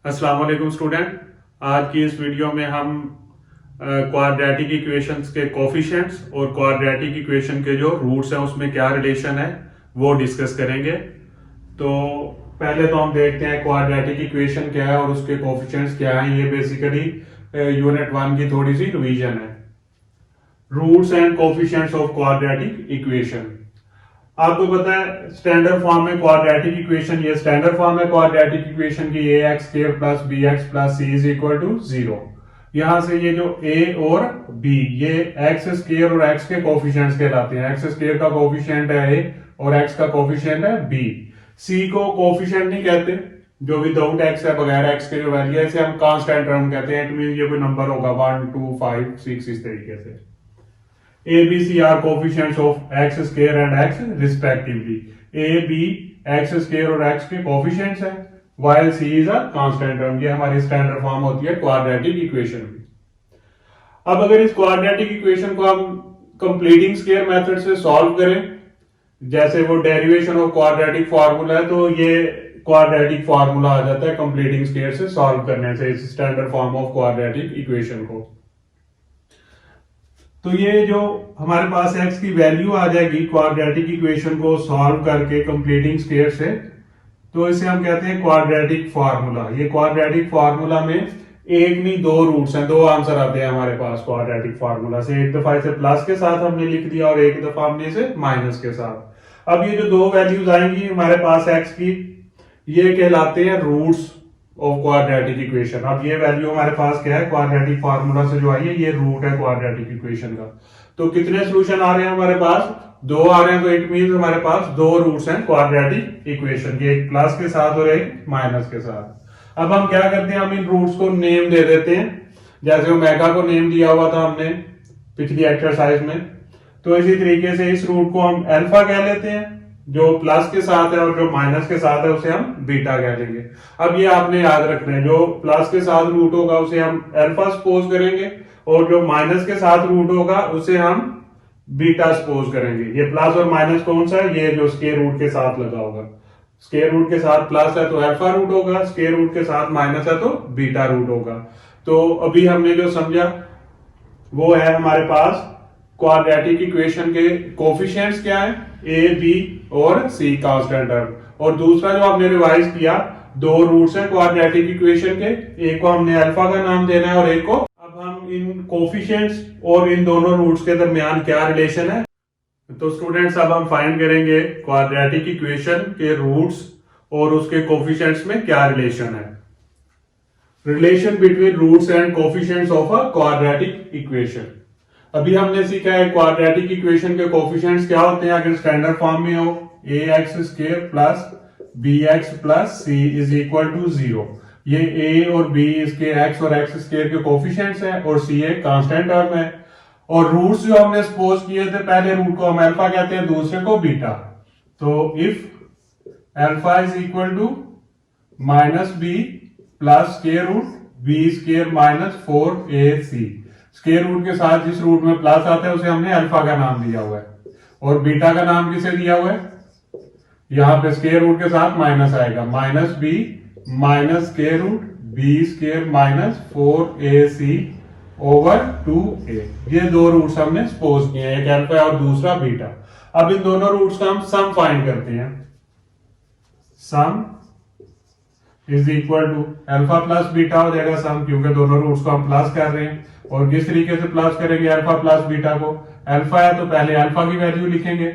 अस्सलाम वालेकुम स्टूडेंट। आज की इस वीडियो में हम क्वाड्रेटिक इक्वेशंस के कोफिशिएंट्स और क्वाड्रेटिक इक्वेशन के जो रूट्स हैं उसमें क्या रिलेशन है वो डिस्कस करेंगे। तो पहले तो हम देखते हैं क्वाड्रेटिक इक्वेशन क्या है और उसके कोफिशिएंट्स क्या हैं। ये बेसिकली यूनिट 1 की थोड़ी सी रिवीजन है। Roots and coefficients of quadratic equation. आपको पता है स्टैंडर्ड फॉर्म में क्वाड्रेटिक इक्वेशन, ये स्टैंडर्ड फॉर्म है क्वाड्रेटिक इक्वेशन की A X square plus B X plus C is equal to 0। यहां से ये जो ए और बी ये एक्स स्क्वायर और एक्स के कोफिशिएंट्स कहलाते हैं। एक्स स्क्वायर का कोफिशिएंट है ए और एक्स का कोफिशिएंट है बी। सी को कोफिशिएंट नहीं कहते, जो विदाउट एक्स है, बगैर एक्स के जो वैल्यू है इसे हम कांस्टेंट टर्म कहते हैं। इट मीन ये कोई नंबर होगा 1 2 5 6 इस तरीके से। A, B, C are coefficients of x square and x respectively. A, B, x square और x के coefficients हैं, while C is a constant term। ये हमारी स्टैंडर्ड फॉर्म होती है क्वाड्रेटिक इक्वेशन की। अब अगर इस क्वाड्रेटिक इक्वेशन को हम कंप्लीटिंग स्क्वायर मेथड से सॉल्व करें, जैसे वो डेरिवेशन ऑफ क्वाड्रेटिक फार्मूला है, तो ये क्वाड्रेटिक फार्मूला आ जाता है कंप्लीटिंग स्क्वायर से सॉल्व करने से इस standard form of quadratic equation को। तो ये जो हमारे पास x की वैल्यू आ जाएगी क्वाड्रेटिक इक्वेशन को सॉल्व करके कंप्लीटिंग स्क्वायर से, तो इसे हम कहते हैं क्वाड्रेटिक फार्मूला। ये क्वाड्रेटिक फार्मूला में एक नहीं दो रूट्स हैं, दो आंसर आते हैं हमारे पास क्वाड्रेटिक फार्मूला से। एक दफा इसे प्लस के साथ हमने लिख दिया और एक दफा हमने इसे माइनस के साथ। अब ये जो दो वैल्यूज आएंगी हमारे पास x की, ये कहलाते हैं रूट्स ऑफ क्वाड्रेटिक इक्वेशन। अब ये वैल्यू हमारे पास क्या है क्वाड्रेटिक फार्मूला से जो आई है, ये रूट है क्वाड्रेटिक इक्वेशन का। तो कितने सॉल्यूशन आ रहे हैं हमारे पास? दो आ रहे हैं। तो इट मींस हमारे पास दो रूट्स हैं क्वाड्रेटिक इक्वेशन के, एक प्लस के साथ और एक माइनस के साथ। अब हम क्या करते हैं, हम इन रूट्स को नेम दे देते हैं, जैसे ओमेगा को नेम दिया हुआ था हमने पिछली एक्सरसाइज में। तो इसी तरीके से इस रूट को हम अल्फा कह लेते हैं, जो प्लस के साथ है, और जो माइनस के साथ है उसे हम बीटा कह देंगे। अब ये आपने याद रखना है, जो प्लस के साथ रूट होगा उसे हम अल्फा सपोज करेंगे और जो माइनस के साथ रूट होगा उसे हम बीटा सपोज करेंगे। ये प्लस और माइनस कौन सा है? ये जो स्क्वायर रूट के साथ लगा होगा। स्क्वायर रूट के साथ प्लस है तो अल्फा रूट होगा, स्क्वायर रूट के साथ माइनस है तो बीटा रूट होगा। तो अभी हमने जो समझा वो है हमारे पास क्वाड्रेटिक इक्वेशन के कोफिशिएंट्स क्या है, ए बी और सी कांस्टेंट टर्म। और दूसरा जो आपने रिवाइज किया, दो रूट्स हैं क्वाड्रेटिक इक्वेशन के, एक को हमने अल्फा का नाम देना है और एक को। अब हम इन कोफिशिएंट्स और इन दोनों रूट्स के दरमियान क्या रिलेशन है, तो स्टूडेंट्स अब हम फाइंड करेंगे क्वाड्रेटिक इक्वेशन के रूट्स और उसके कोफिशिएंट्स में क्या रिलेशन है। Relation between roots and coefficients of a quadratic equation. अभी हमने सीखा है क्वाड्रेटिक इक्वेशन के कोफिशिएंट्स क्या होते हैं अगर स्टैंडर्ड फॉर्म में हो। A X square plus B X plus C is equal to 0। ये ए और बी इसके एक्स और एक्स स्क्वायर के कोफिशिएंट्स हैं और सी एक कांस्टेंट टर्म है। और रूट्स जो हमने सपोज किए थे, पहले रूट को हम अल्फा कहते हैं, दूसरे को बीटा। तो if alpha is equal to minus b plus square root b square minus 4ac। Square root के साथ जिस रूट में प्लस आता है उसे हमने अल्फा का नाम दिया हुआ है, और बीटा का नाम किसे दिया हुआ है? यहां पे स्क्वायर रूट के साथ माइनस आएगा, minus b minus square root b square minus 4ac over 2a। ये दो रूट्स हमने सपोज किए हैं, एक अल्फा और दूसरा बीटा। अब इन दोनों रूट्स का हम सम फाइंड करते हैं। Sum is equal to alpha plus beta हो जाएगा सम, क्योंकि दोनों रूट्स को हम प्लस कर रहे हैं। और किस तरीके से प्लस करेंगे अल्फा प्लस बीटा को? अल्फा है तो पहले अल्फा की वैल्यू लिखेंगे,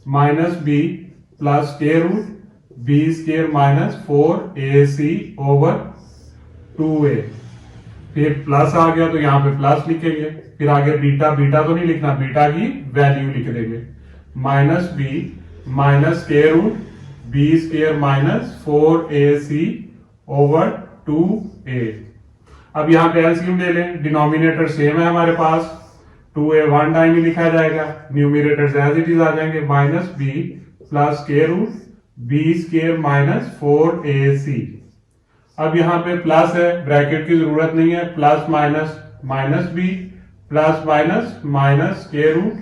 minus b plus square root b square minus 4ac over 2a। फिर प्लस आ गया तो यहां पे प्लस लिखेंगे, फिर आगे बीटा, बीटा तो नहीं लिखना, बीटा की वैल्यू लिख देंगे, minus b minus square root b square minus 4ac over 2a। अब यहां पे एलसीएम ले लें, डिनोमिनेटर सेम है हमारे पास, 2a वन टाइम ही लिखा जाएगा, न्यूमिनेटर एज इट इज आ जाएंगे, minus b plus square root b square minus 4ac। अब यहां पे प्लस है, ब्रैकेट की जरूरत नहीं है, plus minus minus b plus minus minus square root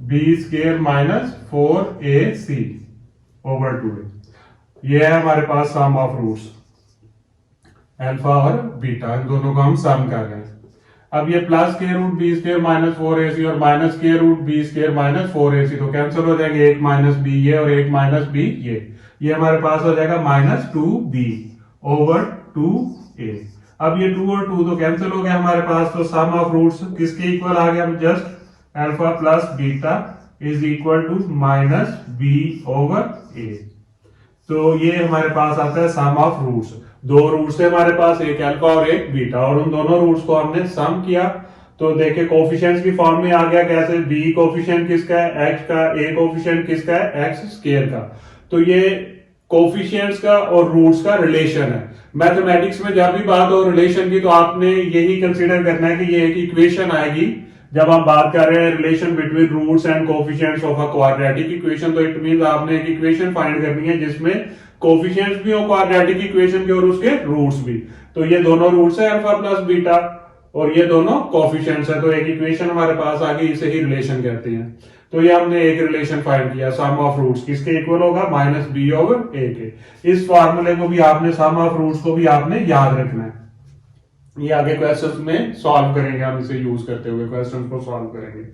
b square minus 4ac over 2a। ये है हमारे पास सम ऑफ रूट्स। अल्फा और बीटा, इन दोनों को हम सम कर रहे हैं। अब ये प्लस के root B square minus 4ac और माइनस के root B square minus 4ac तो कैंसिल हो जाएंगे, एक माइनस बी ये और एक माइनस बी ये हमारे पास हो जाएगा माइनस 2b ओवर 2a। अब ये 2 और 2 तो कैंसिल हो गया हमारे पास, तो सम ऑफ रूट्स किसके इक्वल आ गया, just alpha plus beta is equal to minus B over A. तो ये हमारे पास आता है सम ऑफ रूट्स। दो रूट्स है हमारे पास, एक अल्फा और एक बीटा, और उन दोनों रूट्स को हमने सम किया तो देखे कोफिशिएंट्स की फॉर्म में आ गया कैसे, b कोफिशिएंट किसका है x का, a कोफिशिएंट किसका है x स्क्वायर का। तो ये कोफिशिएंट्स का और रूट्स का रिलेशन है। मैथमेटिक्स में जब भी बात हो रिलेशन की तो आपने यही कंसीडर करना है कि ये एक इक्वेशन आएगी जब हम बात कर रहे हैं relation between roots and coefficients of a quadratic equation. तो इट मींस आपने एक इक्वेशन फाइंड करनी है जिसमें कोफिशिएंट्स भी हो क्वाड्रेटिक इक्वेशन के और उसके रूट्स भी। तो ये दोनों रूट्स है अल्फा प्लस बीटा और ये दोनों कोफिशिएंट्स है, तो एक इक्वेशन हमारे पास आ गई, इसे ही रिलेशन कहते हैं। तो ये हमने एक रिलेशन फाइंड किया, सम ऑफ रूट्स किसके इक्वल होगा, माइनस बी ओवर ए के। इस फॉर्मूले को भी आपने, सम ऑफ रूट्स को भी आपने याद रखना है। ये आगे क्वेश्चंस में सॉल्व करेंगे, हम इसे यूज करते हुए क्वेश्चंस को सॉल्व करेंगे।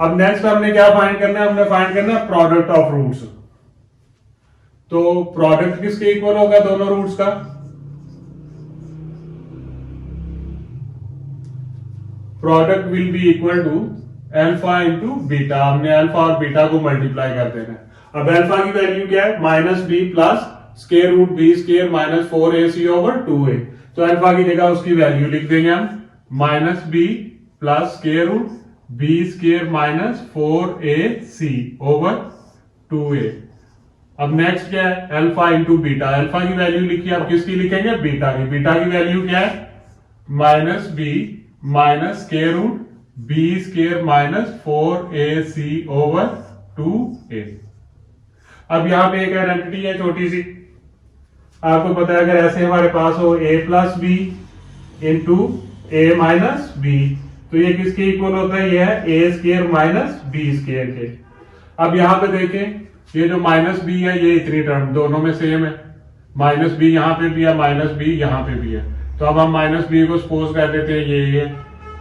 अब नेक्स्ट हमने क्या फाइंड करना है, हमने फाइंड करना है प्रोडक्ट ऑफ रूट्स। तो प्रोडक्ट किसके इक्वल होगा दोनों रूट्स का, product will be equal to alpha into beta. हमने अल्फा और बीटा को मल्टीप्लाई कर देना है। अब अल्फा की वैल्यू क्या है, minus b plus square root b square minus 4ac over 2a। तो अल्फा की जगह उसकी वैल्यू लिख देंगे हम minus b plus square root b square minus 4ac over 2a। अब नेक्स्ट क्या है, अल्फा इंटू बीटा। अल्फा की वैल्यू लिखी, अब किसकी लिखेंगे, बीटा की। बीटा की वैल्यू क्या है, minus b minus square root b square minus 4ac over 2a। अब यहां पे एक आइडेंटिटी है छोटी सी, आपको पता है अगर ऐसे हमारे पास हो a plus b into a minus b, तो ये किसके इक्वल होता है, ये है a square minus b square के। अब यहां पे देखें, ये जो माइनस बी है ये इतनी टर्म दोनों में सेम है, माइनस बी यहां पे भी है, माइनस बी यहां पे भी है। तो अब हम माइनस बी को सपोज कर देते हैं ये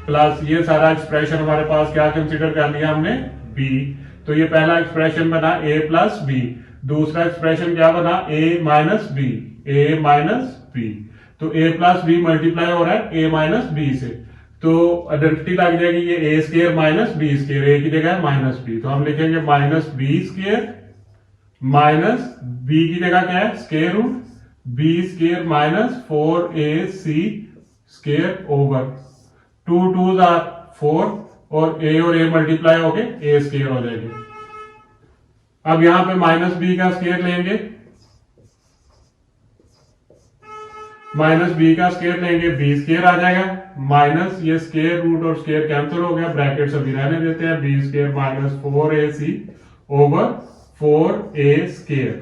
प्लस ये सारा एक्सप्रेशन हमारे पास क्या कंसीडर कर लिया हमने, बी। तो ये पहला एक्सप्रेशन बना a प्लस बी, दूसरा एक्सप्रेशन क्या बना, a minus b, a minus b. तो a प्लस बी मल्टीप्लाई हो रहा है a माइनस बी से, तो आइडेंटिटी लग जाएगी ये a square minus b square, a की जगह माइनस बी, तो हम लिखेंगे minus b square minus b की जगह क्या है, square root b square minus 4ac square over 2 2s are 4 और a मल्टीप्लाई हो गए a स्क्वायर हो जाएंगे। अब यहां पे माइनस बी का स्क्वायर लेंगे, माइनस बी का स्क्वायर लेंगे, बी स्क्वायर आ जाएगा, माइनस ये स्क्वायर रूट और स्क्वायर कैंसिल हो गया, ब्रैकेट अभी रहने देते हैं, b square minus 4ac over 4a square.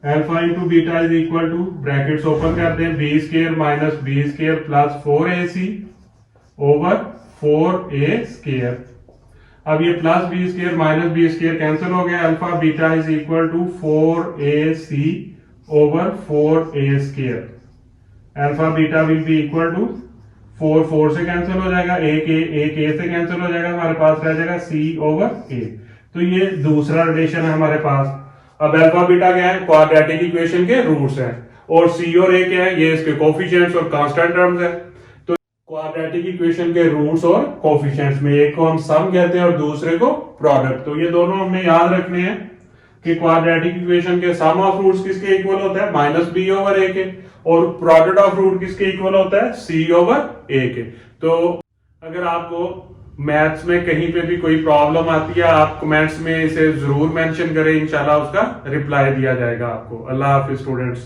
Alpha into beta is equal to, brackets open करते हैं, b square minus b square plus 4ac over 4a square. अब ये plus b square minus b square cancel हो गया, alpha beta is equal to 4ac over 4a square. Alpha beta will be equal to 4 4 से cancel हो जाएगा, एक a से cancel हो जाएगा, हमारे पास रह जाएगा c ओवर a। तो ये दूसरा रिलेशन है हमारे पास। अब अल्फा बीटा क्या है, क्वाड्रेटिक इक्वेशन के रूट्स हैं, और c और a क्या है, ये इसके कोफिशिएंट्स और कांस्टेंट टर्म्स है। तो क्वाड्रेटिक इक्वेशन के रूट्स और कोफिशिएंट्स में एक को हम सम कहते हैं और दूसरे को प्रोडक्ट। तो ये दोनों हमने याद रखने हैं कि क्वाड्रेटिक इक्वेशन के सम ऑफ रूट्स किसके इक्वल होता है, माइनस बी ओवर ए के, और प्रोडक्ट ऑफ रूट किसके इक्वल होता है, सी ओवर ए के। तो अगर आपको मैथ्स में कहीं पे भी कोई प्रॉब्लम आती है, आप कमेंट्स में इसे जरूर मेंशन करें, इंशाल्लाह उसका रिप्लाई दिया जाएगा आपको। अल्लाह हाफिज स्टूडेंट्स।